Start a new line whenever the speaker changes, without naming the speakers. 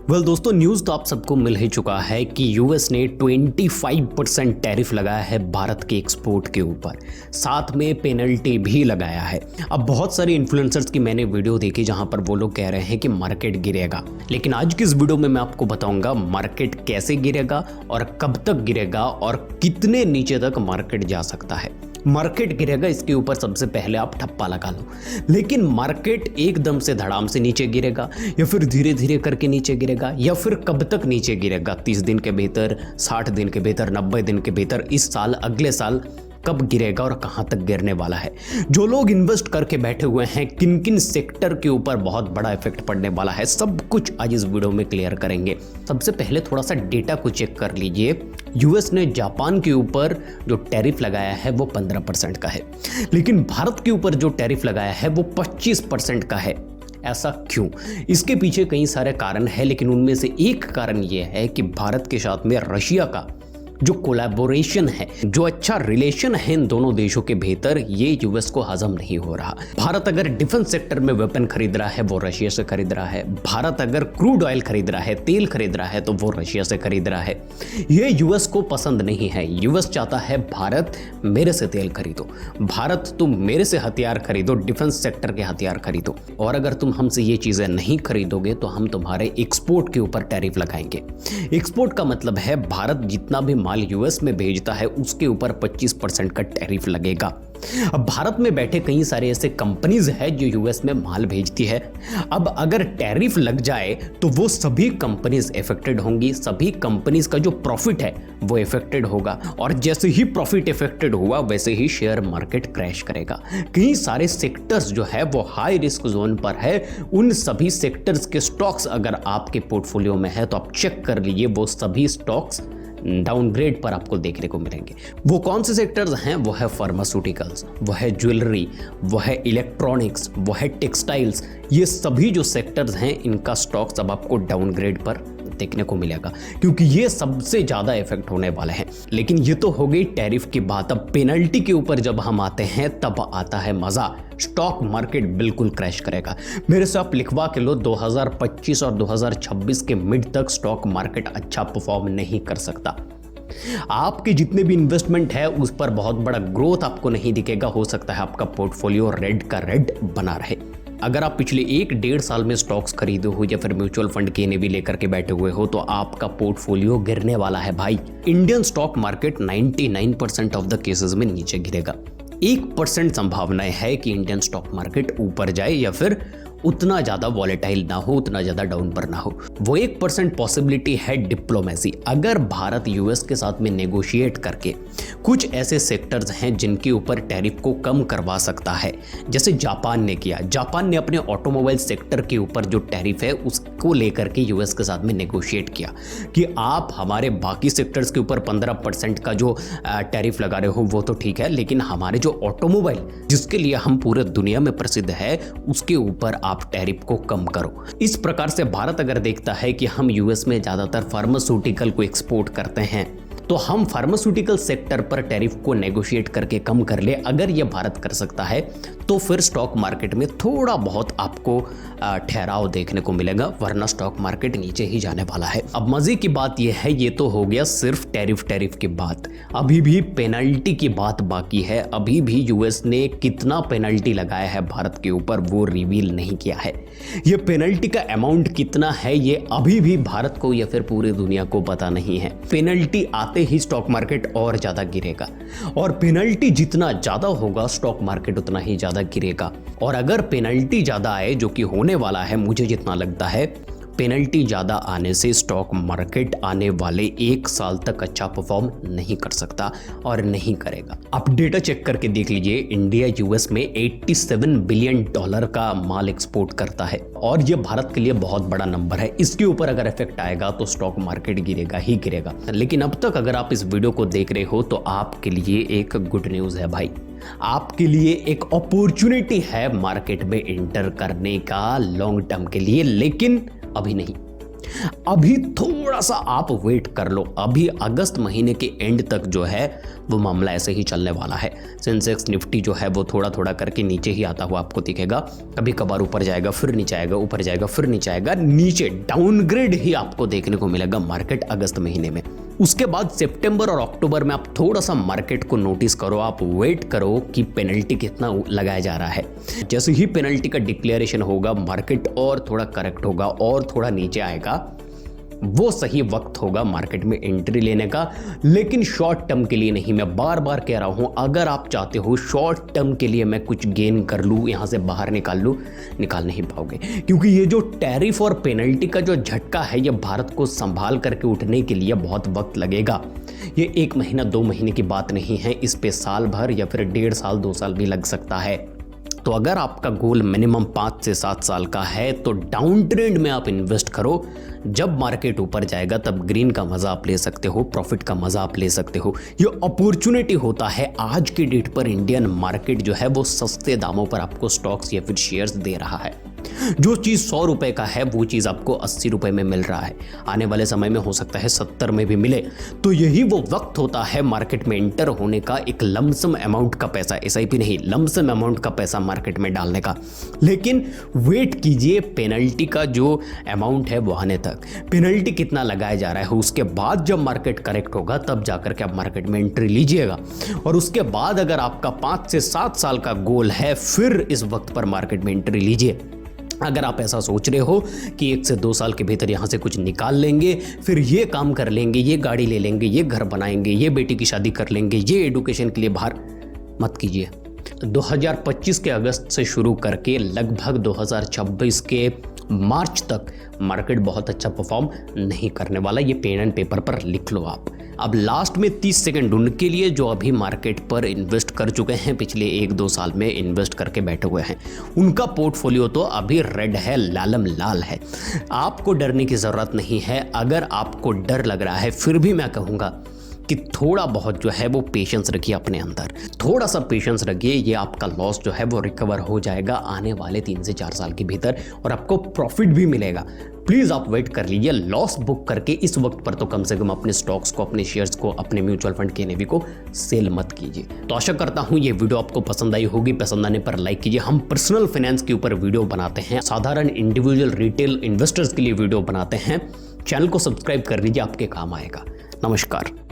दोस्तों न्यूज़ तो आप सबको मिल ही चुका है कि यूएस ने 25% टैरिफ लगाया है भारत के एक्सपोर्ट के ऊपर, साथ में पेनल्टी भी लगाया है। अब बहुत सारे इन्फ्लुएंसर्स की मैंने वीडियो देखी जहां पर वो लोग कह रहे हैं कि मार्केट गिरेगा, लेकिन आज की इस वीडियो में मैं आपको बताऊंगा मार्केट कैसे गिरेगा और कब तक गिरेगा और कितने नीचे तक मार्केट जा सकता है। मार्केट गिरेगा इसके ऊपर सबसे पहले आप ठप्पा लगा लो, लेकिन मार्केट एकदम से धड़ाम से नीचे गिरेगा या फिर धीरे धीरे करके नीचे गिरेगा या फिर कब तक नीचे गिरेगा, 30 दिन के भीतर, 60 दिन के भीतर, 90 दिन के भीतर, इस साल, अगले साल कब गिरेगा और कहां तक गिरने वाला है। जो लोग इन्वेस्ट करके बैठे हुए हैं किन किन सेक्टर के ऊपर बहुत बड़ा इफेक्ट पड़ने वाला है, सब कुछ आज इस वीडियो में क्लियर करेंगे। सबसे पहले थोड़ा सा डेटा को चेक कर लीजिए। यूएस ने जापान के ऊपर जो टैरिफ लगाया है वो 15% का है, लेकिन भारत के ऊपर जो टैरिफ लगाया है वो 25% का है। ऐसा क्यों? इसके पीछे कई सारे कारण हैं, लेकिन उनमें से एक कारण यह है कि भारत के साथ में रशिया का जो कोलैबोरेशन है, जो अच्छा रिलेशन है इन दोनों देशों के भीतर, ये यूएस को हजम नहीं हो रहा। भारत अगर डिफेंस सेक्टर में वेपन खरीद रहा है वो रशिया से खरीद रहा है, भारत अगर क्रूड ऑयल खरीद रहा है, तेल खरीद रहा है तो वो रशिया से खरीद रहा है। ये यूएस को पसंद नहीं है। यूएस चाहता है भारत मेरे से तेल खरीदो, भारत तुम मेरे से हथियार खरीदो, डिफेंस सेक्टर के हथियार खरीदो, और अगर तुम हमसे ये चीजें नहीं खरीदोगे तो हम तुम्हारे एक्सपोर्ट के ऊपर टैरिफ लगाएंगे। एक्सपोर्ट का मतलब है भारत जितना भी माल यूएस में भेजता है उसके ऊपर 25% का टैरिफ लगेगा। अब भारत में बैठे कई सारे ऐसे कंपनीज हैं जो यूएस में माल भेजती है। अब अगर टैरिफ लग जाए तो वो सभी कंपनीज इफेक्टेड होंगी, सभी कंपनीज का जो प्रॉफिट है वो इफेक्टेड होगा, और जैसे ही प्रॉफिट इफेक्टेड हुआ वैसे ही शेयर मार्केट क्रैश करेगा। कई सारे सेक्टर्स जो है वो हाई रिस्क जोन पर है। उन सभी सेक्टर्स के स्टॉक्स अगर आपके पोर्टफोलियो में है तो आप चेक कर लीजिए, वो सभी स्टॉक्स डाउनग्रेड पर आपको देखने को मिलेंगे। वो कौन से सेक्टर्स हैं? वो है फार्मास्यूटिकल्स, वो है ज्वेलरी, वो है इलेक्ट्रॉनिक्स, वो है टेक्सटाइल्स। ये सभी जो सेक्टर्स हैं इनका स्टॉक्स अब आपको डाउनग्रेड पर देखने को मिलेगा, क्योंकि ये सबसे ज्यादा इफेक्ट होने वाले हैं। लेकिन ये तो हो गई टैरिफ की बात। अब पेनल्टी के ऊपर जब हम आते हैं तब आता है मजा। स्टॉक मार्केट बिल्कुल क्रैश करेगा। मेरे से आप लिखवा के लो, 2025 और 2026 के मिड तक स्टॉक मार्केट अच्छा परफॉर्म नहीं कर सकता। आपके जितने भी इन्वेस्टमेंट है उस पर बहुत बड़ा ग्रोथ आपको नहीं दिखेगा। हो सकता है आपका पोर्टफोलियो रेड का रेड बना रहे। अगर आप पिछले 1-1.5 साल में स्टॉक्स खरीदे हो या फिर म्यूचुअल फंड के भी लेकर के बैठे हुए हो तो आपका पोर्टफोलियो गिरने वाला है भाई। Indian stock market 99% of the cases में नीचे गिरेगा। 1% संभावनाएं है कि इंडियन स्टॉक मार्केट ऊपर जाए या फिर उतना ज्यादा वॉलेटाइल ना हो, उतना ज्यादा डाउन पर ना हो। वो 1% पॉसिबिलिटी है डिप्लोमेसी। अगर भारत यूएस के साथ में नेगोशिएट करके कुछ ऐसे सेक्टर्स हैं जिनके ऊपर टैरिफ को कम करवा सकता है, जैसे जापान ने किया। जापान ने अपने ऑटोमोबाइल सेक्टर के ऊपर जो टैरिफ है उसको लेकर के यूएस के साथ में नेगोशिएट किया कि आप हमारे बाकी सेक्टर्स के ऊपर 15% का जो टैरिफ लगा रहे हो वो तो ठीक है, लेकिन हमारे जो ऑटोमोबाइल जिसके लिए हम पूरे दुनिया में प्रसिद्ध है उसके ऊपर आप टैरिफ को कम करो। इस प्रकार से भारत अगर देखता है कि हम यूएस में ज्यादातर फार्मास्यूटिकल को एक्सपोर्ट करते हैं तो हम फार्मास्यूटिकल सेक्टर पर टैरिफ को नेगोशिएट करके कम कर ले, अगर ये भारत कर सकता है तो फिर स्टॉक मार्केट में थोड़ा बहुत आपको ठहराव देखने को मिलेगा, वरना स्टॉक मार्केट नीचे ही जाने वाला है। अब मजे की बात यह है, ये तो हो गया सिर्फ टैरिफ की बात, अभी भी पेनल्टी की बात बाकी है। अभी भी यूएस ने कितना पेनल्टी लगाया है भारत के ऊपर वो रिवील नहीं किया है। ये पेनल्टी का अमाउंट कितना है ये अभी भी भारत को या फिर पूरी दुनिया को पता नहीं है। पेनल्टी आते ही स्टॉक मार्केट और ज्यादा गिरेगा, और पेनल्टी जितना ज्यादा होगा स्टॉक मार्केट उतना ही ज्यादा गिरेगा। और अगर पेनल्टी ज्यादा आए, जो कि होने वाला है, मुझे जितना लगता है पेनल्टी ज्यादा आने से स्टॉक मार्केट आने वाले 1 साल तक अच्छा परफॉर्म नहीं कर सकता और नहीं करेगा। आप डेटा चेक करके देख लीजिए, इंडिया यूएस में $87 बिलियन का माल एक्सपोर्ट करता है, और यह भारत के लिए बहुत बड़ा नंबर है। इसके ऊपर अगर इफेक्ट आएगा तो स्टॉक मार्केट गिरेगा ही गिरेगा। लेकिन अब तक अगर आप इस वीडियो को देख रहे हो तो आपके लिए एक गुड न्यूज है भाई, आपके लिए एक अपॉर्चुनिटी है मार्केट में एंटर करने का लॉन्ग टर्म के लिए, लेकिन अभी नहीं। अभी थोड़ा सा आप वेट कर लो, अभी अगस्त महीने के एंड तक जो है वो मामला ऐसे ही चलने वाला है। सेंसेक्स निफ्टी जो है वो थोड़ा थोड़ा करके नीचे ही आता हुआ आपको दिखेगा, कभी कभार ऊपर जाएगा फिर नीचे आएगा, ऊपर जाएगा फिर नीचे आएगा, नीचे डाउनग्रेड ही आपको देखने को मिलेगा मार्केट अगस्त महीने में। उसके बाद सितंबर और अक्टूबर में आप थोड़ा सा मार्केट को नोटिस करो, आप वेट करो कि पेनल्टी कितना लगाया जा रहा है। जैसे ही पेनल्टी का डिक्लेरेशन होगा मार्केट और थोड़ा करेक्ट होगा और थोड़ा नीचे आएगा, वो सही वक्त होगा मार्केट में एंट्री लेने का। लेकिन शॉर्ट टर्म के लिए नहीं, मैं बार बार कह रहा हूं, अगर आप चाहते हो शॉर्ट टर्म के लिए मैं कुछ गेन कर लूं, यहां से बाहर निकाल लूं, निकाल नहीं पाओगे। क्योंकि ये जो टैरिफ और पेनल्टी का जो झटका है, ये भारत को संभाल करके उठने के लिए बहुत वक्त लगेगा। ये 1 महीना 2 महीने की बात नहीं है, इस पे साल भर या फिर 1.5 साल 2 साल भी लग सकता है। तो अगर आपका गोल मिनिमम 5 से 7 साल का है तो डाउन ट्रेंड में आप इन्वेस्ट करो। जब मार्केट ऊपर जाएगा तब ग्रीन का मजा आप ले सकते हो, प्रॉफिट का मजा आप ले सकते हो। ये अपॉर्चुनिटी होता है, आज के डेट पर इंडियन मार्केट जो है वो सस्ते दामों पर आपको स्टॉक्स या फिर शेयर्स दे रहा है। जो चीज़ 100 रुपए का है वो चीज़ आपको 80 रुपए में मिल रहा है, आने वाले समय में हो सकता है 70 में भी मिले। तो यही वो वक्त होता है मार्केट में एंटर होने का, एक लमसम अमाउंट का पैसा, SIP नहीं, लमसम अमाउंट का पैसा मार्केट में डालने का। लेकिन वेट कीजिए पेनल्टी का जो अमाउंट है वो आने तक, पेनल्टी कितना लगाया जा रहा है, उसके बाद जब मार्केट करेक्ट होगा तब जाकर के आप मार्केट में एंट्री लीजिएगा। और उसके बाद अगर आपका 5 से 7 साल का गोल है फिर इस वक्त पर मार्केट में एंट्री लीजिए। अगर आप ऐसा सोच रहे हो कि 1 से 2 साल के भीतर यहाँ से कुछ निकाल लेंगे, फिर ये काम कर लेंगे, ये गाड़ी ले लेंगे, ये घर बनाएंगे, ये बेटी की शादी कर लेंगे, ये एडुकेशन के लिए बाहर, मत कीजिए। 2025 के अगस्त से शुरू करके लगभग 2026 के मार्च तक मार्केट बहुत अच्छा परफॉर्म नहीं करने वाला, ये पेन एंड पेपर पर लिख लो आप। अब लास्ट में 30 सेकंड उनके लिए जो अभी मार्केट पर इन्वेस्ट कर चुके हैं, पिछले 1-2 साल में इन्वेस्ट करके बैठे हुए हैं, उनका पोर्टफोलियो तो अभी रेड है, लालम लाल है। आपको डरने की ज़रूरत नहीं है। अगर आपको डर लग रहा है फिर भी मैं कहूँगा कि थोड़ा बहुत जो है वो पेशेंस रखिए अपने अंदर, थोड़ा सा पेशेंस रखिए, ये आपका लॉस जो है वो रिकवर हो जाएगा आने वाले 3 से 4 साल के भीतर और आपको प्रॉफिट भी मिलेगा। प्लीज़ आप वेट कर लीजिए, लॉस बुक करके इस वक्त पर तो कम से कम अपने स्टॉक्स को, अपने शेयर्स को, अपने म्यूचुअल फंड के NAV को सेल मत कीजिए। तो आशा करता हूँ ये वीडियो आपको पसंद आई होगी, पसंद आने पर लाइक कीजिए। हम पर्सनल फाइनेंस के ऊपर वीडियो बनाते हैं, साधारण इंडिविजुअल रिटेल इन्वेस्टर्स के लिए वीडियो बनाते हैं। चैनल को सब्सक्राइब कर लीजिए, आपके काम आएगा। नमस्कार।